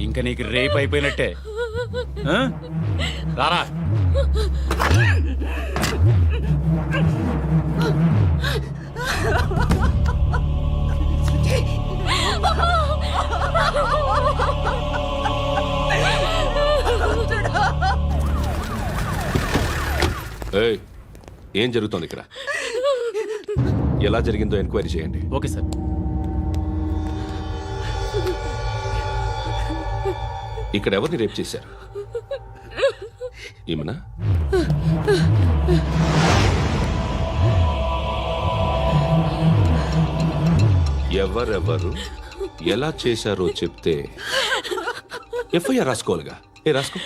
ఇంకా నీకు రేపు అయిపోయినట్టే. రారా. ఏం జరుగుతోంది ఇక్కడ? ఎలా జరిగిందో ఎంక్వైరీ చేయండి. Okay sir. ఇక్కడ ఎవరిని రేప్ చేశారు? ఈమెనా? ఎవరెవరు ఎలా చేశారో చెప్తే ఎఫ్ఐఆర్ రాసుకోవాలిగా. రాసుకో.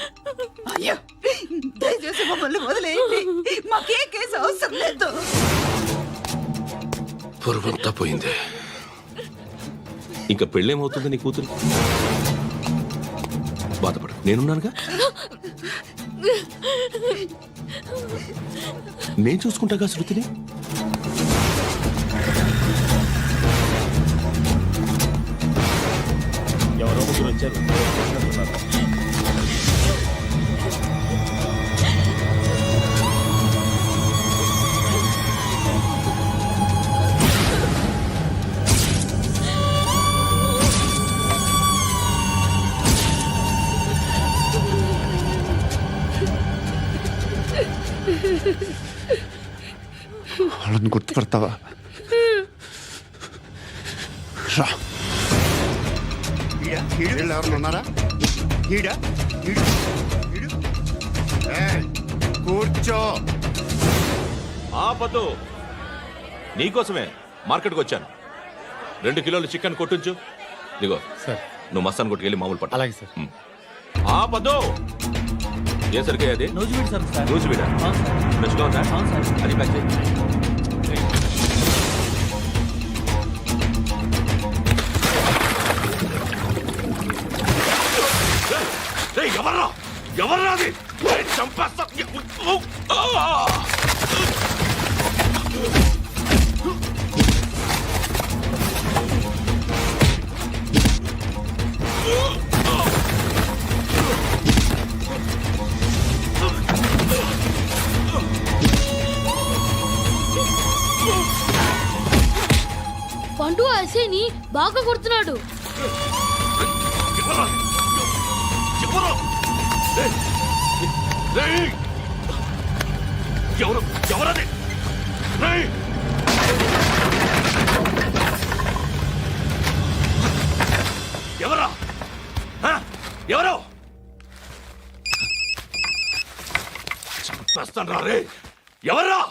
దయచేసి మమ్మల్ని వదిలేయండి, మాకే కేసు అవసరం లేదు. పొరువంతా పోయింది. ఇంకా పెళ్ళేమవుతుంది నీ కూతురు? బాధపడు, నేనున్నానుగా. నేను చూసుకుంటాగా శృతిని. ఎవరో ముగ్గురు వచ్చారు. వాళ్ళని గుర్తుపడతావా? రా. ఎవరు ఉన్నారా? కూర్చో. ఆపదు. నీకోసమే మార్కెట్కి వచ్చాను. 2 కిలోలు చికెన్ కొట్టించు. ఇదిగో సార్. నువ్వు మస్తాన్ కొట్టుకెళ్ళి మామూలు పట్టు. అలాగే సార్. ఆపదు. ఏ సరికే అది? నూజివీడు సార్. నూజివీడా? ఫ్రెష్గా ఉందా? అది ప్యాక్ చేయి. ఎవర్రా? ఎవర్రా అది? చంపేస్తా. పండు అసేని బాగా కొడుతున్నాడు. ఎవరది? ఎవరా? ఎవరు? చంపేస్తాను రే. ఎవర్రా?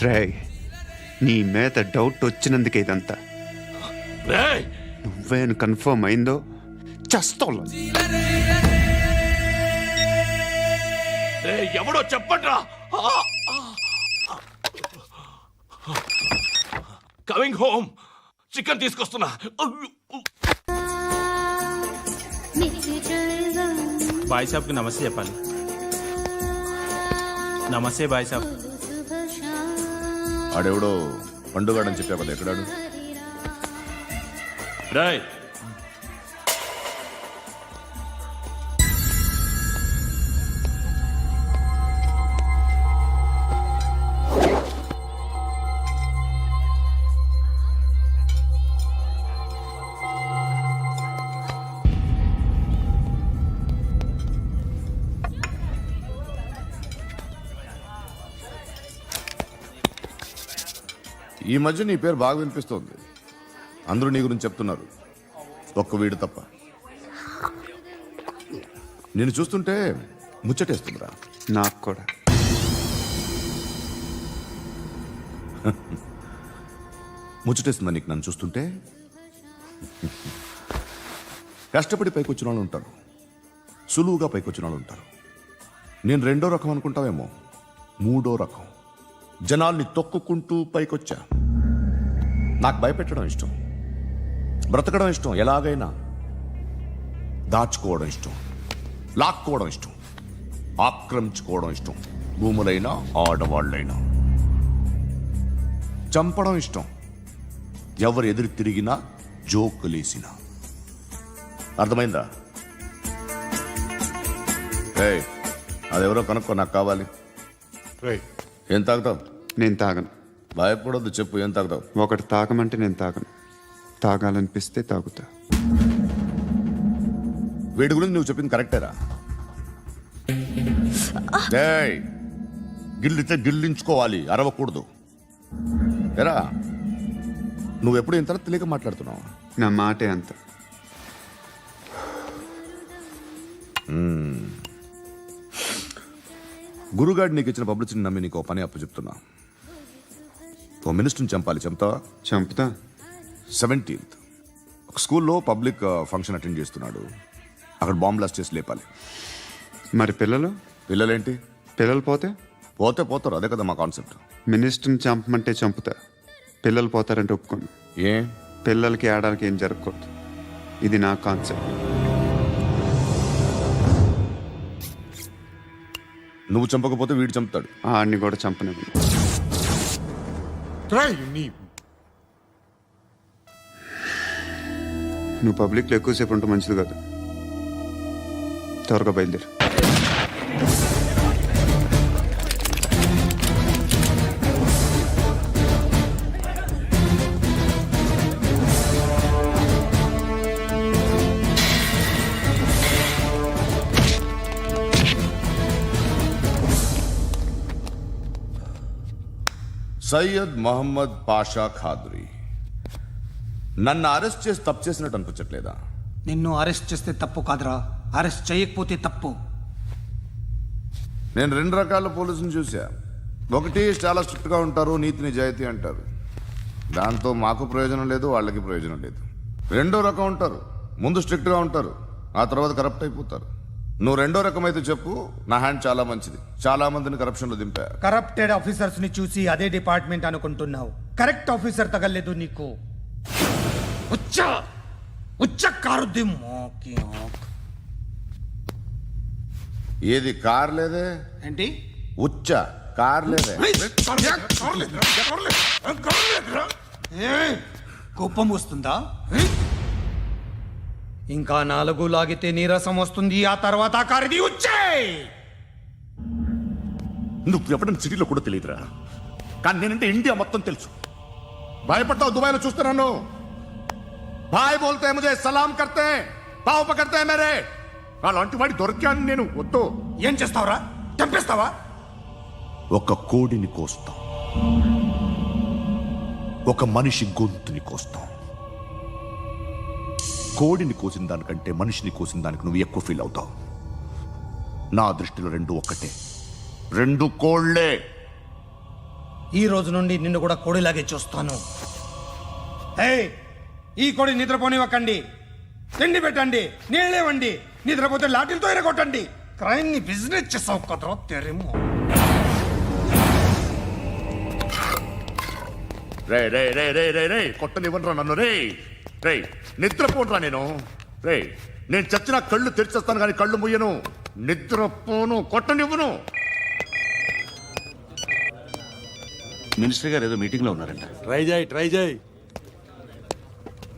రే, నీ మీద డౌట్ వచ్చినందుకే ఇదంతా. నువ్వేను కన్ఫర్మ్ అయిందో చస్తావు. ఎవడో చెప్పండ్రా. Coming home. చికెన్ తీసుకొస్తున్నా. బాయ్ సాబ్కి నమస్తే చెప్పాలి. నమస్తే బాయ్ సాబ్. ఆడెవడో పండుగాడని చెప్పా కదా, ఎక్కడాడు? రాయ్. ఈ మధ్య నీ పేరు బాగా వినిపిస్తోంది. అందరూ నీ గురించి చెప్తున్నారు, ఒక్క వీడు తప్ప. నేను చూస్తుంటే ముచ్చటేస్తుందిరా. నాకు కూడా. ముచ్చటేస్తుందా నీకు నన్ను చూస్తుంటే? కష్టపడి పైకొచ్చిన వాళ్ళు ఉంటారు, సులువుగా పైకొచ్చిన వాళ్ళు ఉంటారు. నేను రెండో రకం అనుకుంటావేమో, మూడో రకం. జనాల్ని తొక్కుకుంటూ పైకొచ్చా. నాకు భయపెట్టడం ఇష్టం, బ్రతకడం ఇష్టం, ఎలాగైనా దాచుకోవడం ఇష్టం, లాక్కోవడం ఇష్టం, ఆక్రమించుకోవడం ఇష్టం. భూములైనా ఆడవాళ్ళైనా చంపడం ఇష్టం, ఎవరు ఎదురు తిరిగినా జోకులేసినా. అర్థమైందా? ఏయ్, అదెవరో కనుక్కో, నాకు కావాలి. ఏం తాగుతావు? నేను తాగను. భయపడొద్దు, చెప్పు ఏం తాగుతావు? ఒకటి తాగమంటే నేను తాగను. తాగాలనిపిస్తే తాగుతా. వీడి గురించి నువ్వు చెప్పింది కరెక్టేరా? ఏయ్, గిల్లితే గిల్లించుకోవాలి, అరవకూడదు. ఎరా, నువ్వెప్పుడు ఇంత తెలియక మాట్లాడుతున్నావు? నా మాటే అంత. గురుగాడు నీకు ఇచ్చిన పబ్లిసిటీని నమ్మి నీకు ఓ పని అప్పు చెప్తున్నా. ఓ మినిస్టర్ని చంపాలి, చంపుతావా? చంపుతా. 17th ఒక స్కూల్లో పబ్లిక్ ఫంక్షన్ అటెండ్ చేస్తున్నాడు. అక్కడ బాంబ్ బ్లాస్ట్ చేసి లేపాలి. మరి పిల్లలు? పిల్లలేంటి? పిల్లలు పోతే? పోతే పోతారు, అదే కదా మా కాన్సెప్ట్. మినిస్టర్ని చంపమంటే చంపుతా, పిల్లలు పోతారంటే ఒప్పుకోను. ఏ? పిల్లలకి ఆడాలకి ఏం జరగకూడదు. ఇది నా కాన్సెప్ట్. నువ్వు చంపకపోతే వీడు చంపుతాడు. ఆడిని కూడా చంపనివ్వను. నువ్వు పబ్లిక్లో ఎక్కువసేపు ఉంటే మంచిది కాదు. త్వరగా బయలుదేరు. సయ్యద్ మహమ్మద్ పాషా ఖాద్రీ నన్ను అరెస్ట్ చేసి తప్పు చేసినట్టు అనిపించట్లేదా? నిన్ను అరెస్ట్ చేస్తే తప్పు కాదురా, అరెస్ట్ చేయకపోతే తప్పు. నేను రెండు రకాల పోలీసుని చూసా. ఒకటి చాలా స్ట్రిక్ట్గా ఉంటారు, నీతి నిజాయితీ అంటారు, దాంతో మాకు ప్రయోజనం లేదు, వాళ్ళకి ప్రయోజనం లేదు. రెండో రకం ఉంటారు, ముందు స్ట్రిక్ట్గా ఉంటారు, ఆ తర్వాత కరప్ట్ అయిపోతారు. నువ్వు రెండో రకం అయితే చెప్పు, నా హ్యాండ్ చాలా మంచిది, చాలా మందిని కరప్షన్లో దింపా. కరప్టెడ్ ఆఫీసర్స్ ని చూసి అదే డిపార్ట్మెంట్ అనుకుంటున్నావు. కరెక్ట్ ఆఫీసర్ తగలేదు నీకు. ఉచ్చ కారుద్ది మోకి. ఏది కార్ లేదే? ఏంటి? ఉచ్చ కార్ లేదే? కోపం వస్తుందా? ఇంకా 4 లాగితే నీరసం వస్తుంది, ఆ తర్వాత కారిది ఉచ్చే. నువ్వు ఎప్పుడైనా సిటీలో కూడా తెలియదురా, కానీ నేనంటే ఇండియా మొత్తం తెలుసు. భయపడతావు? దుబాయ్లో చూస్తున్నాను. భాయ్ బోల్తే ముజే సలాం కర్తే, పావు పకర్తే మేరే. అలాంటి వాడి దొరికాను నేను. వద్దు. ఏం చేస్తావురా? చంపేస్తావా? ఒక కోడిని కోస్తాం, ఒక మనిషి గొంతుని కోస్తాం. కోడిని కోసిన దానికంటే మనిషిని కోసిన దానికి నువ్వు ఎక్కువ ఫీల్ అవుతావు. నా దృష్టిలో రెండు ఒక్కటే, రెండు కోళ్లే. ఈ రోజు నుండి నిన్ను కూడా కోడిలాగే చూస్తాను. ఈ కోడి నిద్రపోనివ్వకండి, తిండి పెట్టండి, నీళ్ళేవండి. నిద్రపోతే లాఠీలతో ఎరగొట్టండి. క్రైమ్ ని బిజినెస్ చేసావు కదరా తెరేమో. రే రే రే రే రే రే కొట్టనివ్వనరా నన్ను. రే రే నిద్రపోనరా నేను. రే నేను చచ్చిన కళ్ళు తెరిచేస్తాను కానీ కళ్ళు ముయ్యను. నిద్రపోను, కొట్టనివ్వను. మినిస్టర్ గారు ఏదో మీటింగ్ లో ఉన్నారంట. ట్రై చేయి.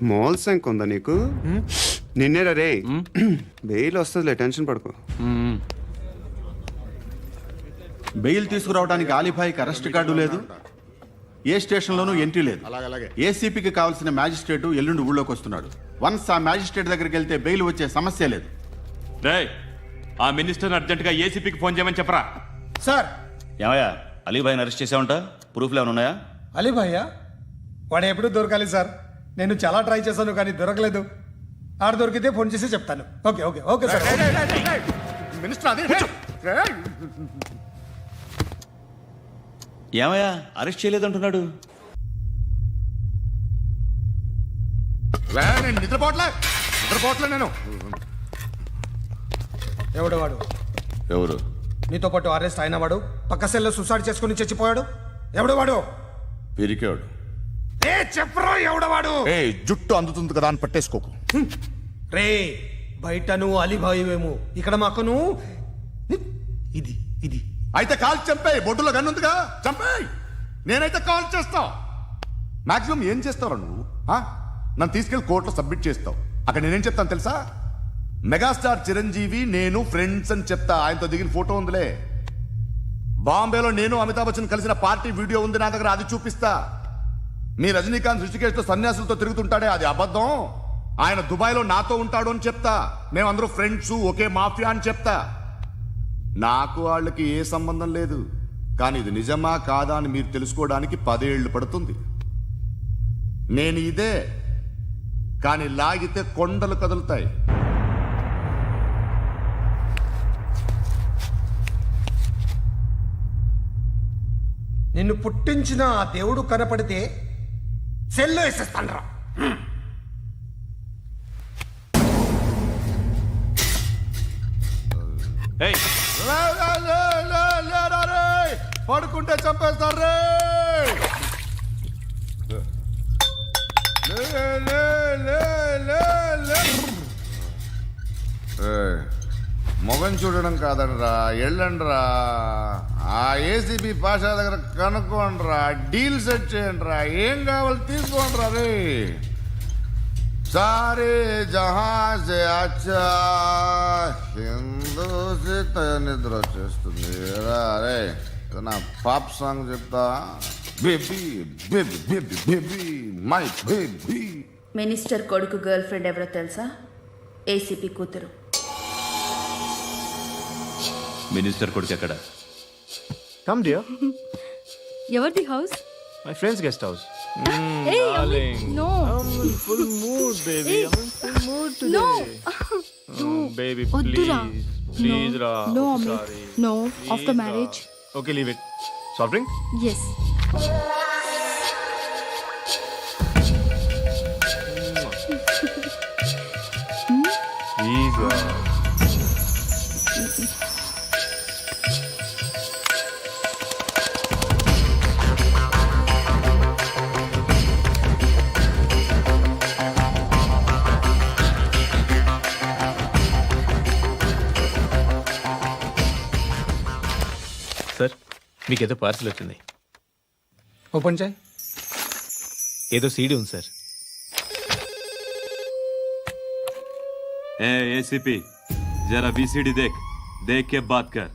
మోల్ సంక్ ఉందా నీకు? నిన్నేరా రే. బెయిల్ వస్తుందిలే, టెన్షన్ పడుకో. బెయిల్ తీసుకురావడానికి ఆలిభాయికి అరెస్ట్ కార్డు లేదు, ఏ స్టేషన్లోనూ ఎంట్రీ లేదు. ఏసీపీకి కావాల్సిన మ్యాజిస్ట్రేటు ఎల్లుండి ఊళ్ళోకి వస్తున్నాడు. వన్స్ ఆ మ్యాజిస్ట్రేట్ దగ్గరికి వెళ్తే బెయిల్ వచ్చే సమస్య లేదు. ఆ మినిస్టర్ అర్జెంట్ గా ఏసీపీకి ఫోన్ చేయమని చెప్పరా. సార్. ఏమయ్యా, అలీభాయిని అరెస్ట్ చేసావంట? ప్రూఫ్లు ఏమైనా ఉన్నాయా? అలీ భయ్యా వాడు ఎప్పుడు దొరకాలి సార్. నేను చాలా ట్రై చేశాను కానీ దొరకలేదు. ఆడ దొరికితే ఫోన్ చేసి చెప్తాను. Okay okay okay sir. Minister అది రేయ్. ఏమయ్యా అరెస్ట్ చేయలేదంటున్నాడు. నేను నిద్రపోవట్లే నేను. ఎవడు వాడు? ఎవరు? నీతో పాటు అరెస్ట్ అయిన వాడు, పక్క సెల్లో సూసైడ్ చేసుకుని చచ్చిపోయాడు. ఎవడు వాడు? పిరికాడు. ఏ చెప్పరా ఎవడవాడు? ఏ జుట్టు అందుతుంది కదా అని పట్టేసుకోకు. రే బయట నువ్వు అలీబాయివేమో, ఇక్కడ మాకు నువ్వు ఇది ఇది అయితే కాల్ చంపేయి. బొడ్డులో గన్నుందిగా చంపేయి. నేనైతే కాల్ చేస్తా. మాక్సిమం ఏం చేస్తావు నువ్వు? నన్ను తీసుకెళ్లి కోర్టులో సబ్మిట్ చేస్తావు. అక్కడ నేనేం చెప్తాను తెలుసా? మెగాస్టార్ చిరంజీవి నేను ఫ్రెండ్స్ అని చెప్తా. ఆయనతో దిగిన ఫోటో ఉందిలే. బాంబేలో నేను అమితాబ్ బచ్చన్ కలిసిన పార్టీ వీడియో ఉంది నా దగ్గర, అది చూపిస్తా. మీ రజనీకాంత్ ఋషికేశ్తో సన్యాసులతో తిరుగుతుంటాడే, అది అబద్ధం. ఆయన దుబాయ్లో నాతో ఉంటాడు అని చెప్తా. మేమందరూ ఫ్రెండ్స్, ఒకే మాఫియా అని చెప్తా. నాకు వాళ్ళకి ఏ సంబంధం లేదు. కానీ ఇది నిజమా కాదా అని మీరు తెలుసుకోవడానికి 10 ఏళ్లు పడుతుంది. నేను ఇదే, కానీ లాగితే కొండలు కదులుతాయి. నిన్ను పుట్టించిన ఆ దేవుడు కనపడితే సెల్లో వేసేస్తానరా. ఏయ్, పడుకుంటే చంపేస్తారు రే. మొగం చూడడం కాదండ్రా, వెళ్ళండ్రా. ఆ ఏసీబీ పాషా దగ్గర కనుక్కోండ్రా, డీల్ సెట్ చేయండిరా. ఏం కావాలి తీసుకోండిరా రే. సారే జహా సే అచ్చా హిందూ సే నిద్ర వచ్చేస్తుంది రే. నా పాప్ సాంగ్ చెప్తా. Baby baby baby baby my baby. Minister కొడుకు గర్ల్ ఫ్రెండ్ ఎవరో తెలుసా? ఏసీపీ కూతురు. మినిస్టర్ కొడుకు ఎక్కడ? Come, dear. ఎవరిది house? My friend's guest house. No I'm in full mood, baby. I'm in full mood today. No Baby, వద్దురా. please. Please, Ra. No I'm అమ్మి, sorry. No after Please, marriage. Ra. Okay, leave it. Soft drink? Yes. Please, Ra. Sir, మీకేదో parcel వచ్చింది. Open చేయి. ఏదో CD ఉంది సార్. ఏ ACP, జరా బీసీడీ దేక్, దేక్ కే బాత్ కర్.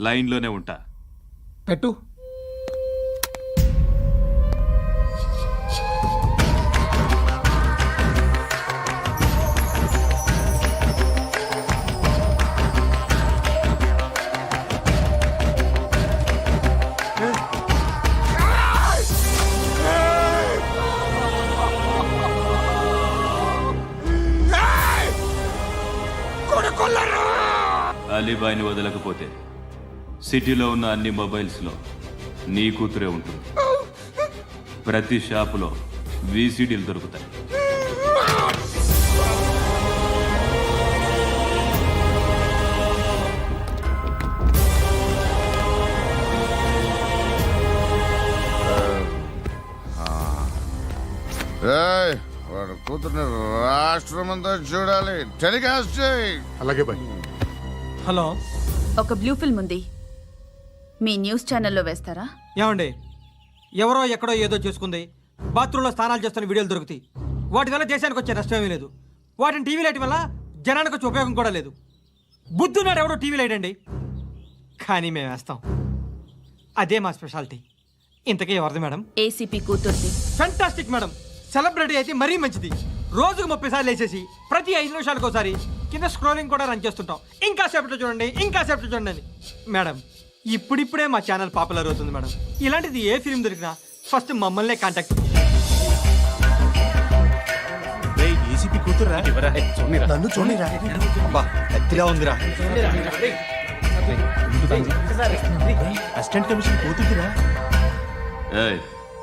లైన్లోనే ఉంటా. పెట్టు. అలీబాయిని వదలకపోతే సిటీలో ఉన్న అన్ని మొబైల్స్లో నీ కూతురే ఉంటుంది. ప్రతి షాపులో వీసీడీలు దొరుకుతాయి. వాడు కూతుర్ని రాష్ట్రం అంతా చూడాలి. టెలికాస్ట్ చేయి. అలాగే బాయ్. హలో, ఒక బ్లూ ఫిల్మ్ ఉంది, మీ న్యూస్ ఛానల్లో వేస్తారా? ఏమండి? ఎవరో ఎక్కడో ఏదో చేసుకుంది, బాత్రూంలో స్నానాలు చేస్తున్న వీడియోలు దొరుకుతాయి. వాటి వల్ల దేశానికి వచ్చే నష్టం ఏమీ లేదు. వాటిని టీవీ లైట్ వల్ల జనానికి వచ్చే ఉపయోగం కూడా లేదు. బుద్ధున్నాడు ఎవడో టీవీ లైట్ అండి, కానీ మేము వేస్తాం. అదే మా స్పెషాలిటీ. ఇంతకీ ఎవరిది మేడం? ఏసీపీ కూతుర్ది. Fantastic madam. సెలబ్రిటీ అయితే మరీ మంచిది. రోజుకు 30 సార్లు వేసేసి ప్రతి 5 నిమిషాలకు ఒకసారి కింద స్క్రోలింగ్ కూడా రన్ చేస్తుంటాం. ఇంకా సేపట్లో చూడండి, ఇంకా సేపట్లో చూడండి అని. మేడం, ఇప్పుడిప్పుడే మా ఛానల్ పాపులర్ అవుతుంది మేడం. ఇలాంటిది ఏ ఫిల్మ్ దొరికినా ఫస్ట్ మమ్మల్నే కాంటాక్ట్. ఏసీపీ కూతురా నన్ను చూడరా కత్తిలా ఉందిరా అసిస్టెంట్ కమిషన్ కూతురురా ఏయ్,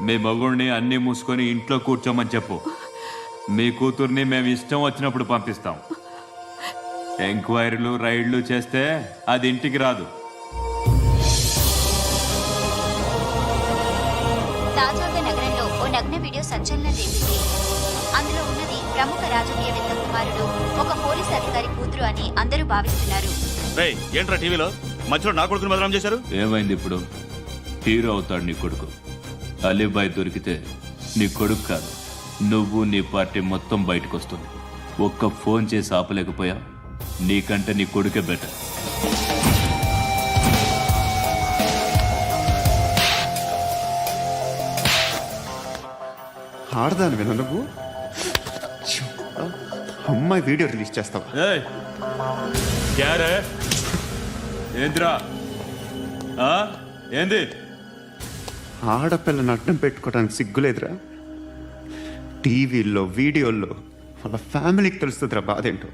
మీ మగుడిని అన్ని మూసుకొని ఇంట్లో కూర్చోమని చెప్పు. మీ కూతుర్ని మేము ఇష్టం వచ్చినప్పుడు పంపిస్తాం. ఎంక్వైరీలు రైడ్లు చేస్తే అది ఇంటికి రాదు. తాజాగా నగరంలో ఓ నగ్న వీడియో సంచలనం రేపింది. అందులో ఉన్నది ప్రముఖ రాజకీయవేత్త కుమారుడు, ఒక పోలీస్ అధికారి కూతురు అని అందరూ భావిస్తున్నారు. ఏంట్రా టీవీలో మధ్యలో నా కొడుకుని బదనాం చేశారు? ఏమైంది ఇప్పుడు? హీరో అవుతాడు నీ కొడుకు. అలీబాయ్ దొరికితే నీ కొడుకు కాదు, నువ్వు నీ పార్టీ మొత్తం బయటకు వస్తుంది. ఒక్క ఫోన్ చేసి ఆపలేకపోయా, నీకంటే నీ కొడుకే బెటర్. ఆడదాను విన నువ్వు అమ్మాయి వీడియో రిలీజ్ చేస్తావా? ఏయ్, క్యారే ఏంద్రా? ఏంది? ఆడపిల్లని అడ్డం పెట్టుకోవడానికి సిగ్గులేదురా? టీవీల్లో వీడియోల్లో వాళ్ళ ఫ్యామిలీకి తెలుస్తుందిరా బాధ ఏంటో.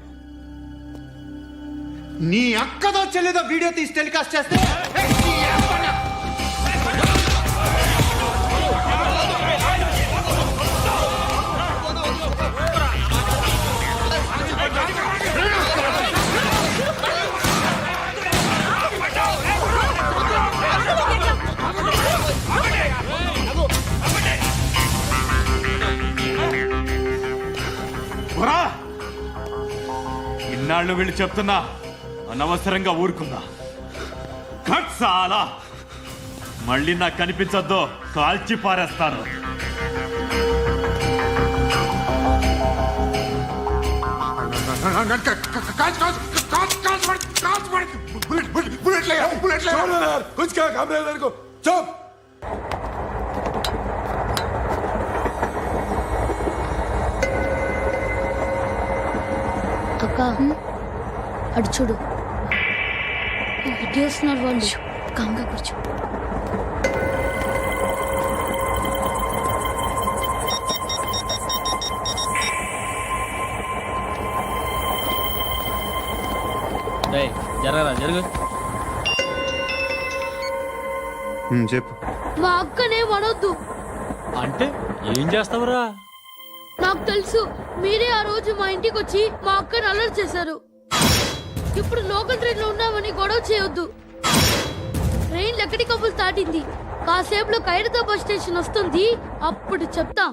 నీ అక్కదో చెల్లిదో వీడియో తీసి టెలికాస్ట్ చేస్తే ఇన్నాళ్ళు వీళ్ళు చెప్తున్నా అనవసరంగా ఊరుకుందా. కట్ సాలా, మళ్ళీ నాకు కనిపించొద్దు, కాల్చి పారేస్తాను. అక్క అటు చూడు, ఇటు వస్తున్నారు వాళ్ళు. కాంగా కూర్చో. జరగరా జరుగు. చెప్పు. మా అక్కనే వడొద్దు. అంటే ఏం చేస్తావురా? నాకు తెలుసు, మీరే ఆ రోజు మా ఇంటికి వచ్చి మా అక్కని అలర్ట్ చేశారు. ఇప్పుడు లోకల్ ట్రైన్ లో ఉన్నామని గొడవ చేయొద్దు. ట్రైన్ ఎక్కడి కబులు దాటింది. కాసేపులో ఖైరతాబాద్ స్టేషన్ వస్తుంది, అప్పుడు చెప్తా.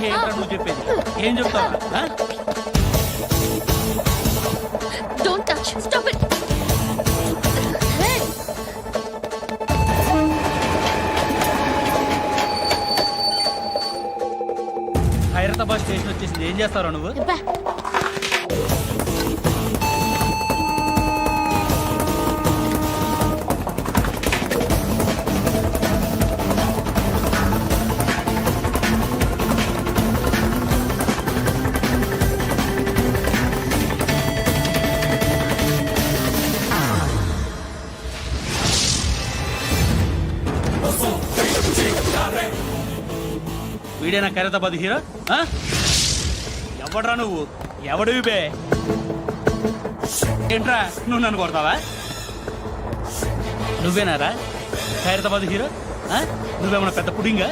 నువ్వు చెప్పేది ఏం చెప్తావు? Don't touch. Stop it. Hey. Khairatabad station వచ్చేసింది, ఏం చేస్తావురా నువ్వు? వీడేనా ఖైరతాబాద్ హీరో? ఎవడ్రా నువ్వు? ఎవడివి బే? ఏంట్రా నువ్వు నన్ను కొడతావా? నువ్వేనారా ఖైరతాబాద్ హీరో? నువ్వేమన్నా పెద్ద పుడింగా?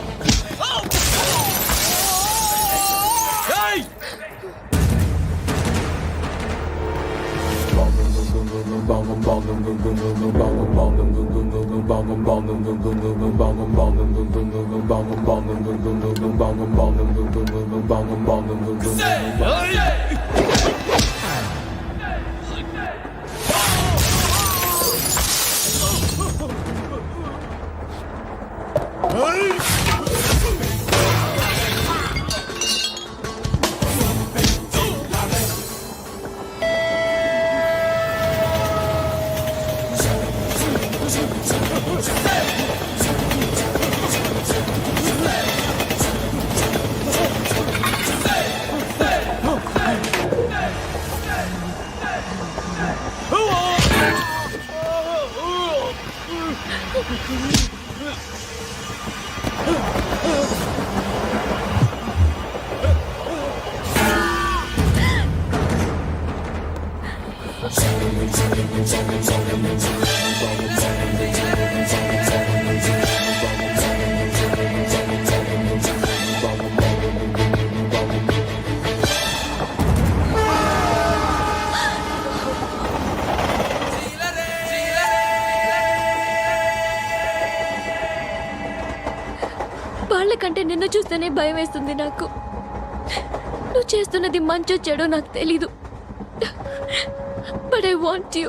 వాళ్ళకంటే నిన్ను చూస్తేనే భయం వేస్తుంది నాకు. నువ్వు చేస్తున్నది మంచో చెడో నాకు తెలీదు, బట్ ఐ వాంట్ యూ.